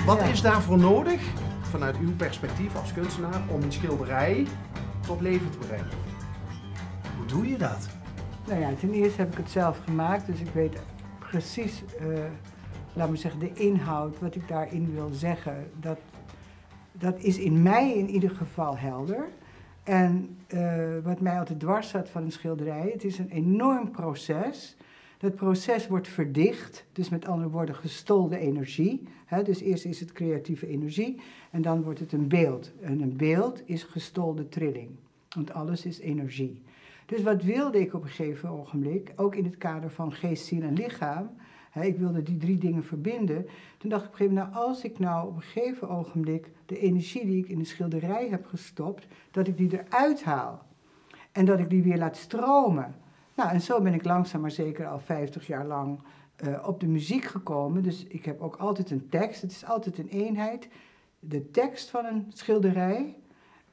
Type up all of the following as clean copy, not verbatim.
Wat is daarvoor nodig, vanuit uw perspectief als kunstenaar, om een schilderij tot leven te brengen? Hoe doe je dat? Nou ja, ten eerste heb ik het zelf gemaakt, dus ik weet precies, laat me zeggen, de inhoud, wat ik daarin wil zeggen. Dat is in mij in ieder geval helder. En wat mij altijd dwars zat van een schilderij, het is een enorm proces. Dat proces wordt verdicht, dus met andere woorden gestolde energie. Dus eerst is het creatieve energie en dan wordt het een beeld. En een beeld is gestolde trilling, want alles is energie. Dus wat wilde ik op een gegeven ogenblik, ook in het kader van geest, ziel en lichaam, ik wilde die 3 dingen verbinden. Toen dacht ik op een gegeven moment, nou, als ik nou op een gegeven ogenblik de energie die ik in de schilderij heb gestopt, dat ik die eruit haal. En dat ik die weer laat stromen. Nou, en zo ben ik langzaam maar zeker al 50 jaar lang op de muziek gekomen. Dus ik heb ook altijd een tekst, het is altijd een eenheid. De tekst van een schilderij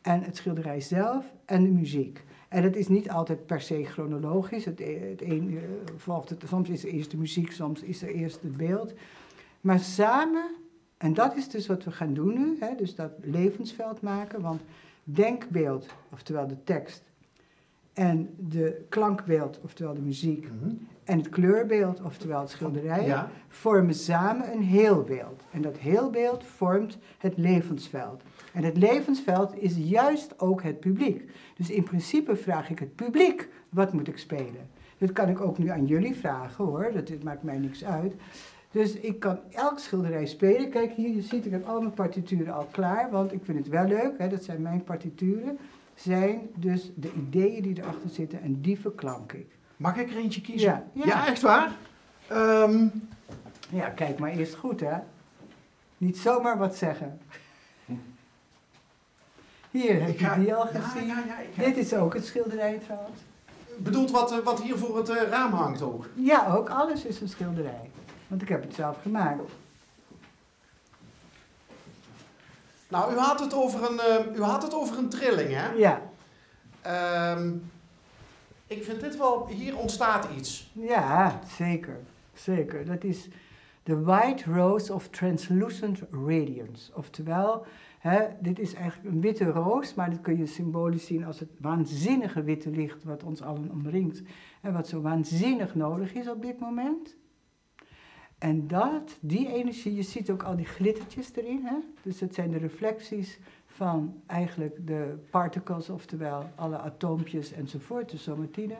en het schilderij zelf en de muziek. En dat is niet altijd per se chronologisch. Het een volgt het, soms is er eerst de muziek, soms is er eerst het beeld. Maar samen, en dat is dus wat we gaan doen nu, dus dat levensveld maken. Want denkbeeld, oftewel de tekst, en de klankbeeld, oftewel de muziek, en het kleurbeeld, oftewel het schilderij, vormen samen een heelbeeld. En dat heelbeeld vormt het levensveld. En het levensveld is juist ook het publiek. Dus in principe vraag ik het publiek, wat moet ik spelen? Dat kan ik ook nu aan jullie vragen hoor, dat maakt mij niks uit. Dus ik kan elk schilderij spelen. Kijk, hier je ziet, ik heb al mijn partituren al klaar, want ik vind het wel leuk, dat zijn mijn partituren. Zijn dus de ideeën die erachter zitten en die verklank ik. Mag ik er eentje kiezen? Ja. Echt waar? Ja, kijk maar eerst goed, hè. Niet zomaar wat zeggen. Hier heb je die al gezien. Dit is ook het schilderij trouwens. Bedoelt wat hier voor het raam hangt ook? Ja, ook alles is een schilderij. Want ik heb het zelf gemaakt. Nou, u had het over een trilling, hè? Ja. Ik vind dit wel, hier ontstaat iets. Ja, zeker. Zeker. Dat is the white rose of translucent radiance. Oftewel, dit is eigenlijk een witte roos, maar dat kun je symbolisch zien als het waanzinnige witte licht wat ons allen omringt. En wat zo waanzinnig nodig is op dit moment. En die energie, je ziet ook al die glittertjes erin, dus het zijn de reflecties van eigenlijk de particles, oftewel alle atoompjes enzovoort, de somatine.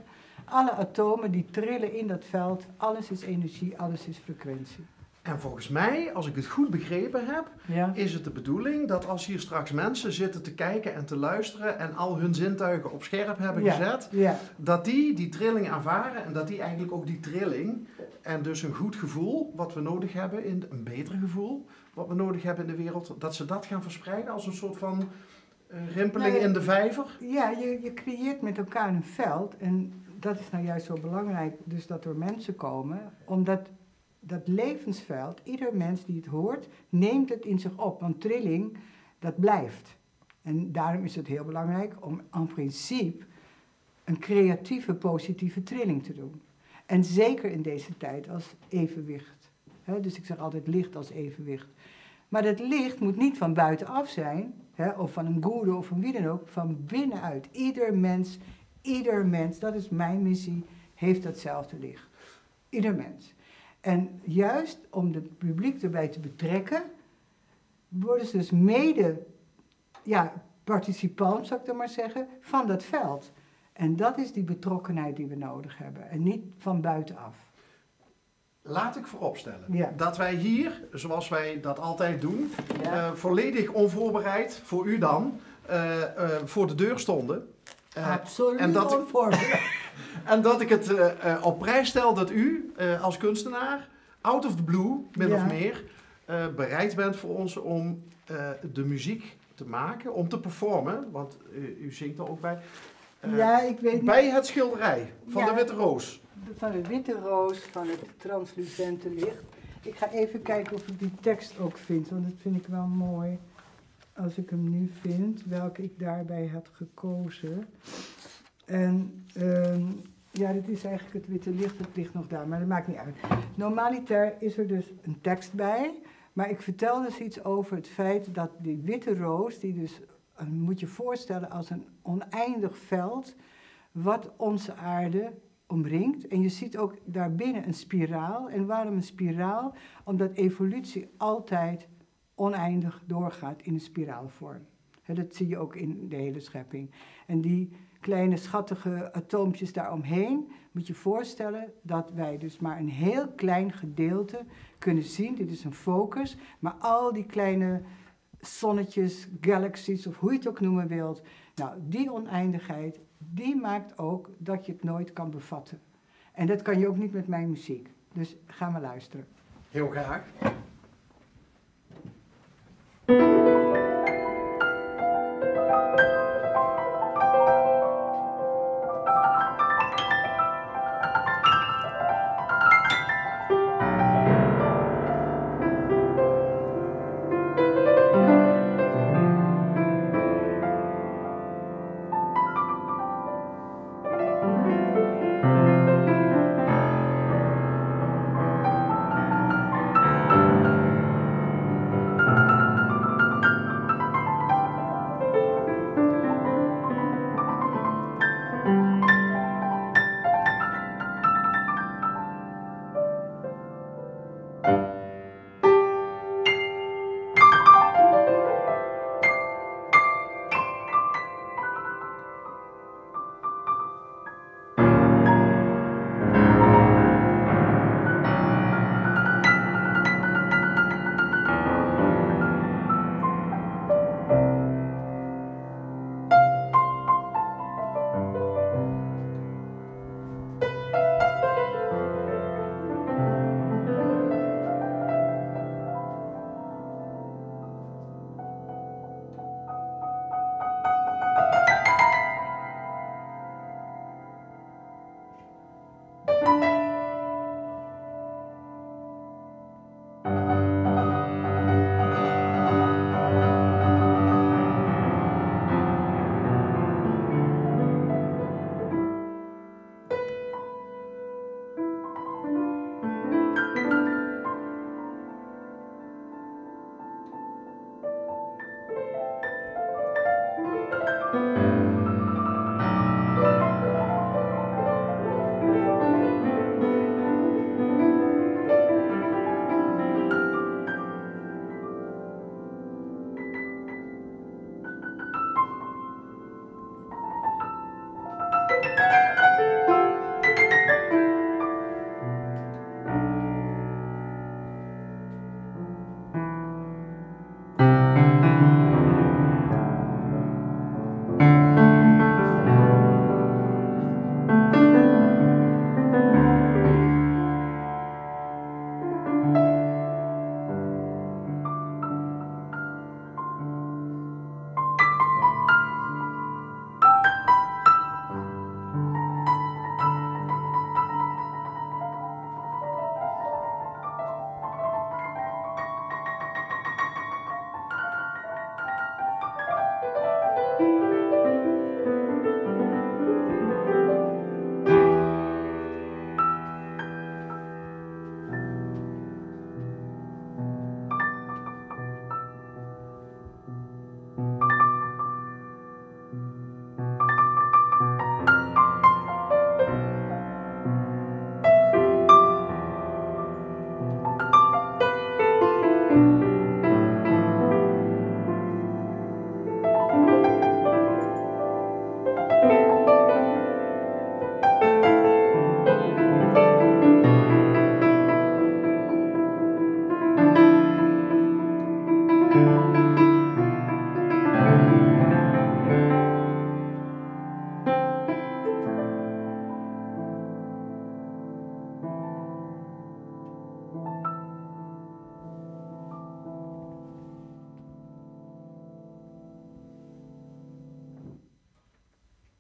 Alle atomen die trillen in dat veld, alles is energie, alles is frequentie. En volgens mij, als ik het goed begrepen heb, is het de bedoeling dat als hier straks mensen zitten te kijken en te luisteren en al hun zintuigen op scherp hebben gezet, dat die trilling ervaren en dat die eigenlijk ook die trilling en dus een goed gevoel, wat we nodig hebben, een beter gevoel, wat we nodig hebben in de wereld, dat ze dat gaan verspreiden als een soort van rimpeling in de vijver? Ja, je creëert met elkaar een veld en dat is nou juist zo belangrijk, dus dat er mensen komen, omdat dat levensveld, ieder mens die het hoort, neemt het in zich op. Want trilling, dat blijft. En daarom is het heel belangrijk om in principe een creatieve, positieve trilling te doen. En zeker in deze tijd als evenwicht. Dus ik zeg altijd licht als evenwicht. Maar dat licht moet niet van buitenaf zijn, of van een goede of van wie dan ook, van binnenuit. Ieder mens, dat is mijn missie, heeft datzelfde licht. Ieder mens. En juist om het publiek erbij te betrekken, worden ze dus mede participant, zou ik dan maar zeggen, van dat veld. En dat is die betrokkenheid die we nodig hebben en niet van buitenaf. Laat ik vooropstellen dat wij hier, zoals wij dat altijd doen, volledig onvoorbereid, voor u dan, voor de deur stonden. Absoluut onvoorbereid. En dat ik het op prijs stel dat u als kunstenaar, out of the blue, min of meer, bereid bent voor ons om de muziek te maken, om te performen, want u zingt er ook bij, ik weet niet. Bij het schilderij van de Witte Roos. Van de Witte Roos, van het translucente licht. Ik ga even kijken of ik die tekst ook vind, want dat vind ik wel mooi. Als ik hem nu vind, welke ik daarbij had gekozen. En dit is eigenlijk het witte licht, het ligt nog daar, maar dat maakt niet uit. Normaliter is er dus een tekst bij, Maar ik vertel dus iets over het feit dat die witte roos, die dus, moet je voorstellen als een oneindig veld, wat onze aarde omringt. En je ziet ook daarbinnen een spiraal. En waarom een spiraal? Omdat evolutie altijd oneindig doorgaat in een spiraalvorm. Dat zie je ook in de hele schepping. En die kleine schattige atoompjes daaromheen, moet je voorstellen dat wij dus maar een heel klein gedeelte kunnen zien. Dit is een focus, maar al die kleine zonnetjes, galaxies of hoe je het ook noemen wilt. Nou, die oneindigheid, die maakt ook dat je het nooit kan bevatten. En dat kan je ook niet met mijn muziek. Dus ga maar luisteren. Heel graag.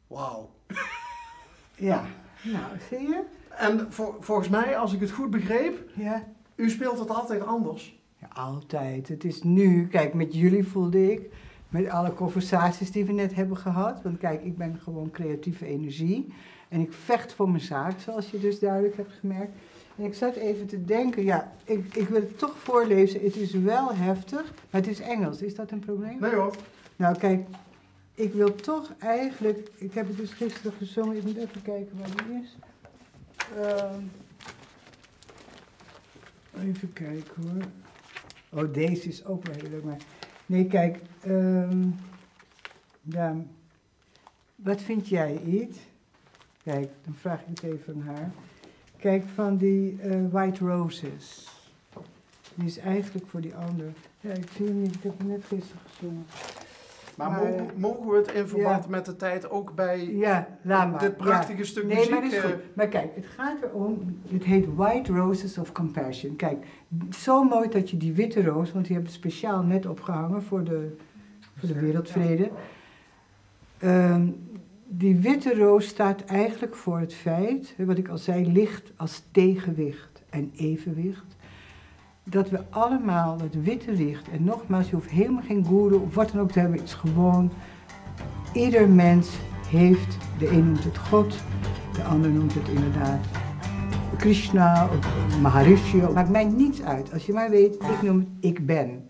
Wauw. Ja, nou, zie je? En volgens mij, als ik het goed begreep, ja. U speelt het altijd anders. Ja, altijd. Het is nu, kijk, met jullie voelde ik, met alle conversaties die we net hebben gehad, want kijk, ik ben gewoon creatieve energie en ik vecht voor mijn zaak, zoals je dus duidelijk hebt gemerkt. Ik zat even te denken, ja, ik wil het toch voorlezen. Het is wel heftig, maar het is Engels. Is dat een probleem? Nee hoor. Nou kijk, ik wil toch eigenlijk, ik heb het dus gisteren gezongen, ik moet even kijken waar die is. Even kijken hoor. Oh, deze is ook wel heel leuk, maar... Nee, kijk, ja, wat vind jij, Iet? Kijk, dan vraag ik het even aan haar. Kijk, van die White Roses. Die is eigenlijk voor die ander. Ja, ik zie hem niet, ik heb hem net gisteren gezongen. Maar mogen we het in verband met de tijd ook bij dit prachtige stuk muziek... Nee, maar dat is goed. Maar kijk, het gaat erom, het heet White Roses of Compassion. Kijk, zo mooi dat je die witte roos, want die hebben het speciaal net opgehangen voor de wereldvrede. Die witte roos staat eigenlijk voor het feit, wat ik al zei, licht als tegenwicht en evenwicht. Dat we allemaal het witte licht, en nogmaals, je hoeft helemaal geen goeroe of wat dan ook te hebben, het is gewoon, ieder mens heeft, de een noemt het God, de ander noemt het inderdaad Krishna of Maharishi, maakt mij niets uit. Als je maar weet, ik noem het ik ben.